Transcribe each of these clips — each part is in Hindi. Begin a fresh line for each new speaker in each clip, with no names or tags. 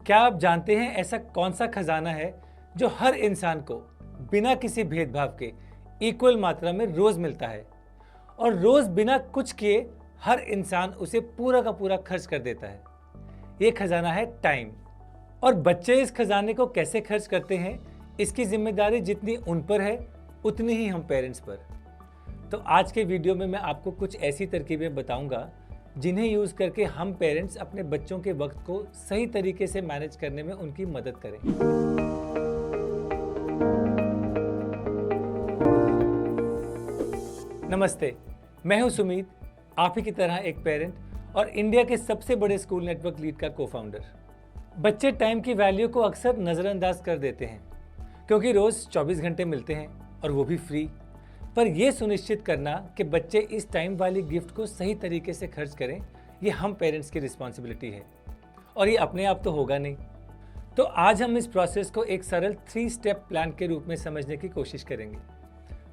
क्या आप जानते हैं ऐसा कौन सा खजाना है जो हर इंसान को बिना किसी भेदभाव के इक्वल मात्रा में रोज मिलता है और रोज बिना कुछ किए हर इंसान उसे पूरा का पूरा खर्च कर देता है। ये खजाना है टाइम। और बच्चे इस खजाने को कैसे खर्च करते हैं, इसकी जिम्मेदारी जितनी उन पर है उतनी ही हम पेरेंट्स पर। तो आज के वीडियो में मैं आपको कुछ ऐसी तरकीबें बताऊंगा जिन्हें यूज करके हम पेरेंट्स अपने बच्चों के वक्त को सही तरीके से मैनेज करने में उनकी मदद करें। नमस्ते, मैं हूं सुमीत, आप ही की तरह एक पेरेंट और इंडिया के सबसे बड़े स्कूल नेटवर्क लीड का को-फाउंडर। बच्चे टाइम की वैल्यू को अक्सर नजरअंदाज कर देते हैं क्योंकि रोज 24 घंटे मिलते हैं और वो भी फ्री। पर यह सुनिश्चित करना कि बच्चे इस टाइम वाली गिफ्ट को सही तरीके से खर्च करें, ये हम पेरेंट्स की रिस्पॉन्सिबिलिटी है और ये अपने आप तो होगा नहीं। तो आज हम इस प्रोसेस को एक सरल 3 स्टेप प्लान के रूप में समझने की कोशिश करेंगे।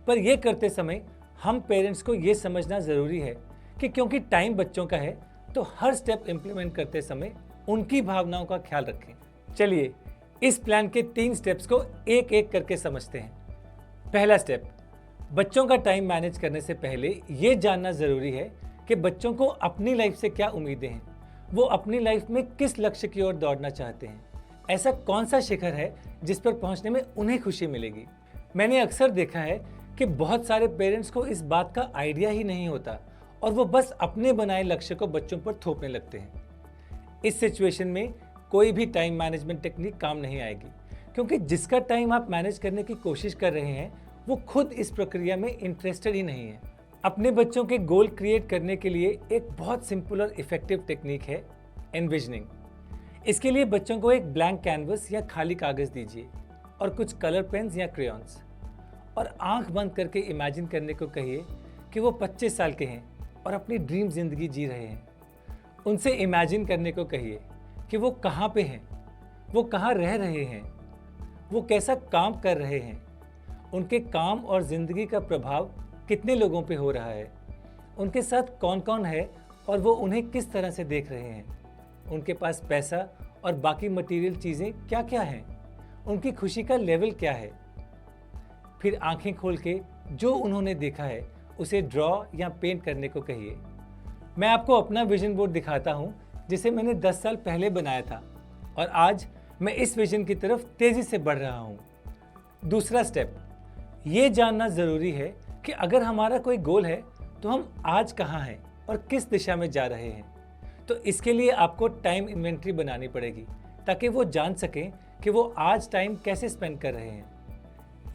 पर यह करते समय हम पेरेंट्स को यह समझना ज़रूरी है कि क्योंकि टाइम बच्चों का है तो हर स्टेप इम्प्लीमेंट करते समय उनकी भावनाओं का ख्याल रखें। चलिए इस प्लान के 3 स्टेप्स को एक एक करके समझते हैं। पहला स्टेप, बच्चों का टाइम मैनेज करने से पहले ये जानना ज़रूरी है कि बच्चों को अपनी लाइफ से क्या उम्मीदें हैं, वो अपनी लाइफ में किस लक्ष्य की ओर दौड़ना चाहते हैं, ऐसा कौन सा शिखर है जिस पर पहुंचने में उन्हें खुशी मिलेगी। मैंने अक्सर देखा है कि बहुत सारे पेरेंट्स को इस बात का आइडिया ही नहीं होता और वो बस अपने बनाए लक्ष्य को बच्चों पर थोपने लगते हैं। इस सिचुएशन में कोई भी टाइम मैनेजमेंट टेक्निक काम नहीं आएगी क्योंकि जिसका टाइम आप मैनेज करने की कोशिश कर रहे हैं वो खुद इस प्रक्रिया में इंटरेस्टेड ही नहीं है। अपने बच्चों के गोल क्रिएट करने के लिए एक बहुत सिंपल और इफेक्टिव टेक्निक है एनविजनिंग। इसके लिए बच्चों को एक ब्लैंक कैनवस या खाली कागज दीजिए और कुछ कलर पेन्स या क्रेयॉन्स और आंख बंद करके इमेजिन करने को कहिए कि वो 25 साल के हैं और अपनी ड्रीम जिंदगी जी रहे हैं। उनसे इमेजिन करने को कहिए कि वो कहाँ पे हैं, वो कहाँ रह रहे हैं, वो कैसा काम कर रहे हैं, उनके काम और ज़िंदगी का प्रभाव कितने लोगों पे हो रहा है, उनके साथ कौन कौन है और वो उन्हें किस तरह से देख रहे हैं, उनके पास पैसा और बाकी मटेरियल चीज़ें क्या क्या हैं, उनकी खुशी का लेवल क्या है। फिर आंखें खोल के जो उन्होंने देखा है उसे ड्रॉ या पेंट करने को कहिए। मैं आपको अपना विजन बोर्ड दिखाता हूँ जिसे मैंने 10 साल पहले बनाया था और आज मैं इस विजन की तरफ तेज़ी से बढ़ रहा हूँ। दूसरा स्टेप, ये जानना ज़रूरी है कि अगर हमारा कोई गोल है तो हम आज कहाँ हैं और किस दिशा में जा रहे हैं। तो इसके लिए आपको टाइम इन्वेंट्री बनानी पड़ेगी ताकि वो जान सकें कि वो आज टाइम कैसे स्पेंड कर रहे हैं।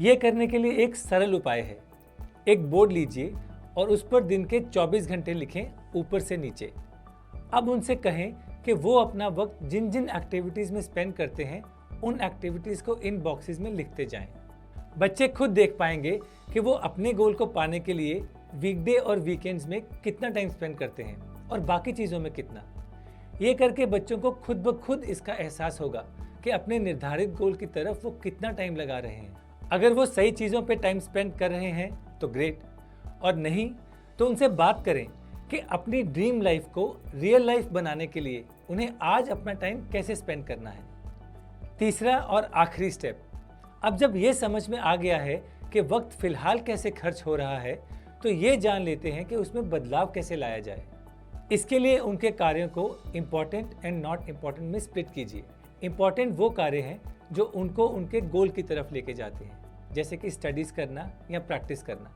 ये करने के लिए एक सरल उपाय है, एक बोर्ड लीजिए और उस पर दिन के 24 घंटे लिखें ऊपर से नीचे। अब उनसे कहें कि वो अपना वक्त जिन जिन एक्टिविटीज़ में स्पेंड करते हैं उन एक्टिविटीज़ को इन बॉक्सेस में लिखते जाएं। बच्चे खुद देख पाएंगे कि वो अपने गोल को पाने के लिए वीकडे और वीकेंड्स में कितना टाइम स्पेंड करते हैं और बाकी चीज़ों में कितना। ये करके बच्चों को खुद ब खुद इसका एहसास होगा कि अपने निर्धारित गोल की तरफ वो कितना टाइम लगा रहे हैं। अगर वो सही चीज़ों पे टाइम स्पेंड कर रहे हैं तो ग्रेट, और नहीं तो उनसे बात करें कि अपनी ड्रीम लाइफ को रियल लाइफ बनाने के लिए उन्हें आज अपना टाइम कैसे स्पेंड करना है। तीसरा और आखिरी स्टेप, अब जब ये समझ में आ गया है कि वक्त फिलहाल कैसे खर्च हो रहा है तो ये जान लेते हैं कि उसमें बदलाव कैसे लाया जाए। इसके लिए उनके कार्यों को इम्पॉर्टेंट एंड नॉट इम्पॉर्टेंट में स्प्लिट कीजिए। इम्पॉर्टेंट वो कार्य हैं जो उनको उनके गोल की तरफ लेके जाते हैं, जैसे कि स्टडीज़ करना या प्रैक्टिस करना,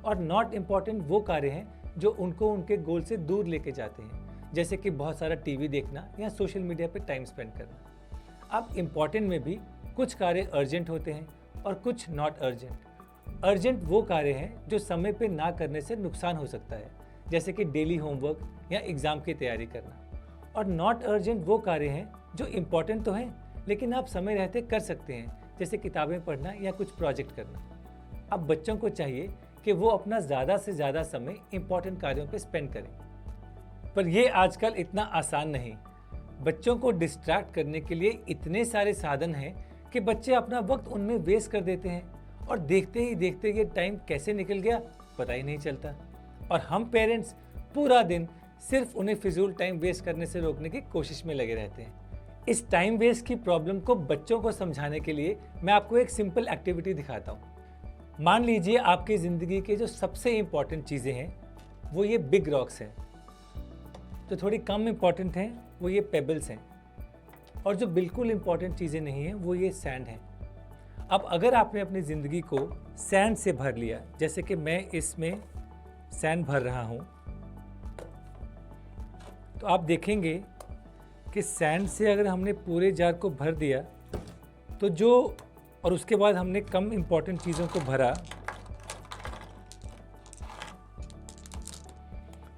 और नॉट इम्पॉर्टेंट वो कार्य हैं जो उनको उनके गोल से दूर लेके जाते हैं, जैसे कि बहुत सारा टीवी देखना या सोशल मीडिया पे टाइम स्पेंड करना। अब इम्पॉर्टेंट में भी कुछ कार्य अर्जेंट होते हैं और कुछ नॉट अर्जेंट। अर्जेंट वो कार्य हैं जो समय पे ना करने से नुकसान हो सकता है, जैसे कि डेली होमवर्क या एग्ज़ाम की तैयारी करना, और नॉट अर्जेंट वो कार्य हैं जो इम्पॉर्टेंट तो हैं लेकिन आप समय रहते कर सकते हैं, जैसे किताबें पढ़ना या कुछ प्रोजेक्ट करना। अब बच्चों को चाहिए कि वो अपना ज़्यादा से ज़्यादा समय इम्पॉर्टेंट कार्यों पे स्पेंड करें, पर यह आजकल इतना आसान नहीं। बच्चों को डिस्ट्रैक्ट करने के लिए इतने सारे साधन हैं कि बच्चे अपना वक्त उनमें वेस्ट कर देते हैं और देखते ही देखते ये टाइम कैसे निकल गया पता ही नहीं चलता। और हम पेरेंट्स पूरा दिन सिर्फ उन्हें फिजूल टाइम वेस्ट करने से रोकने की कोशिश में लगे रहते हैं। इस टाइम वेस्ट की प्रॉब्लम को बच्चों को समझाने के लिए मैं आपको एक सिंपल एक्टिविटी दिखाता हूँ। मान लीजिए आपकी ज़िंदगी के जो सबसे इम्पॉर्टेंट चीज़ें हैं वो ये बिग रॉक्स हैं, जो थोड़ी कम इम्पॉर्टेंट हैं वो ये पेबल्स हैं, और जो बिल्कुल इम्पॉर्टेंट चीज़ें नहीं हैं वो ये सैंड हैं। अब अगर आपने अपनी ज़िंदगी को सैंड से भर लिया, जैसे कि मैं इसमें सैंड भर रहा हूँ, तो आप देखेंगे कि सैंड से अगर हमने पूरे जार को भर दिया तो जो, और उसके बाद हमने कम इम्पॉर्टेंट चीज़ों को भरा,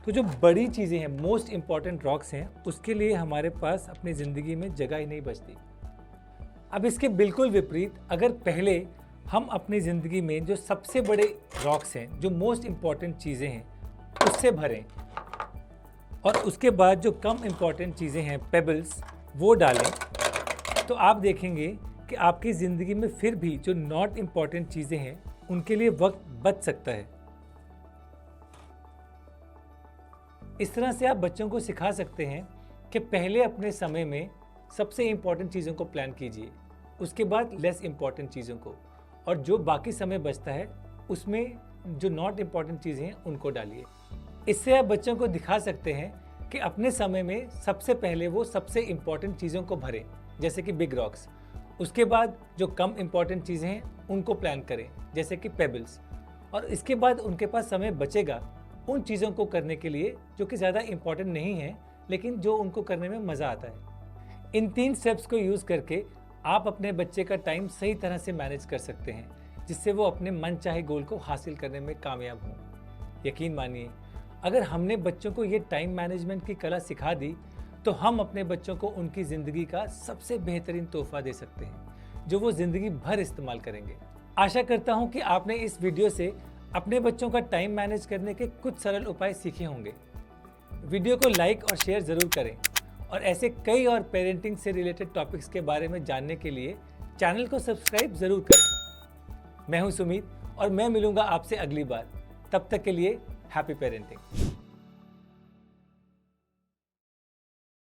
तो जो बड़ी चीज़ें हैं, मोस्ट इम्पॉर्टेंट रॉक्स हैं, उसके लिए हमारे पास अपनी ज़िंदगी में जगह ही नहीं बचती। अब इसके बिल्कुल विपरीत, अगर पहले हम अपनी ज़िंदगी में जो सबसे बड़े रॉक्स हैं, जो मोस्ट इम्पॉर्टेंट चीज़ें हैं, उससे भरें, और उसके बाद जो कम इम्पॉर्टेंट चीज़ें हैं, पेबल्स, वो डालें, तो आप देखेंगे कि आपकी ज़िंदगी में फिर भी जो नॉट इम्पॉर्टेंट चीज़ें हैं उनके लिए वक्त बच सकता है। इस तरह से आप बच्चों को सिखा सकते हैं कि पहले अपने समय में सबसे इम्पॉर्टेंट चीज़ों को प्लान कीजिए, उसके बाद लेस इम्पॉर्टेंट चीज़ों को, और जो बाकी समय बचता है उसमें जो नॉट इम्पॉर्टेंट चीज़ें हैं उनको डालिए। इससे आप बच्चों को दिखा सकते हैं कि अपने समय में सबसे पहले वो सबसे इम्पॉर्टेंट चीज़ों को भरें, जैसे कि बिग रॉक्स, उसके बाद जो कम इम्पॉर्टेंट चीज़ें हैं उनको प्लान करें, जैसे कि पेबल्स, और इसके बाद उनके पास समय बचेगा उन चीज़ों को करने के लिए जो कि ज़्यादा इम्पॉर्टेंट नहीं है, लेकिन जो उनको करने में मज़ा आता है। इन 3 स्टेप्स को यूज़ करके आप अपने बच्चे का टाइम सही तरह से मैनेज कर सकते हैं, जिससे वो अपने मनचाहे गोल को हासिल करने में कामयाब हों। यकीन मानिए, अगर हमने बच्चों को ये टाइम मैनेजमेंट की कला सिखा दी तो हम अपने बच्चों को उनकी ज़िंदगी का सबसे बेहतरीन तोहफा दे सकते हैं, जो वो ज़िंदगी भर इस्तेमाल करेंगे। आशा करता हूँ कि आपने इस वीडियो से अपने बच्चों का टाइम मैनेज करने के कुछ सरल उपाय सीखे होंगे। वीडियो को लाइक और शेयर ज़रूर करें, और ऐसे कई और पेरेंटिंग से रिलेटेड टॉपिक्स के बारे में जानने के लिए चैनल को सब्सक्राइब ज़रूर करें। मैं हूं सुमित और मैं मिलूंगा आपसे अगली बार। तब तक के लिए हैप्पी पेरेंटिंग।